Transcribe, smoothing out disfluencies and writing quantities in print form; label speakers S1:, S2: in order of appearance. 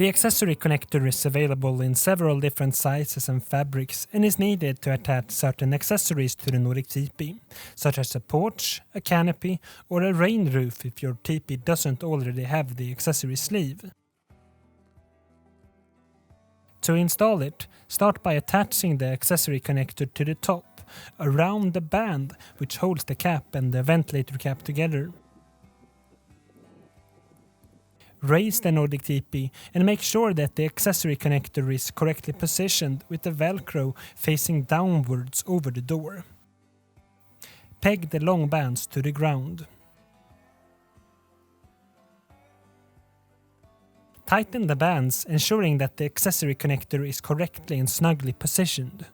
S1: The accessory connector is available in several different sizes and fabrics and is needed to attach certain accessories to the Nordic Tipi, such as a porch, a canopy or a rain roof if your tipi doesn't already have the accessory sleeve. To install it, start by attaching the accessory connector to the top, around the band which holds the cap and the ventilator cap together. Raise the Nordic Tipi and make sure that the accessory connector is correctly positioned with the Velcro facing downwards over the door. Peg the long bands to the ground. Tighten the bands, ensuring that the accessory connector is correctly and snugly positioned.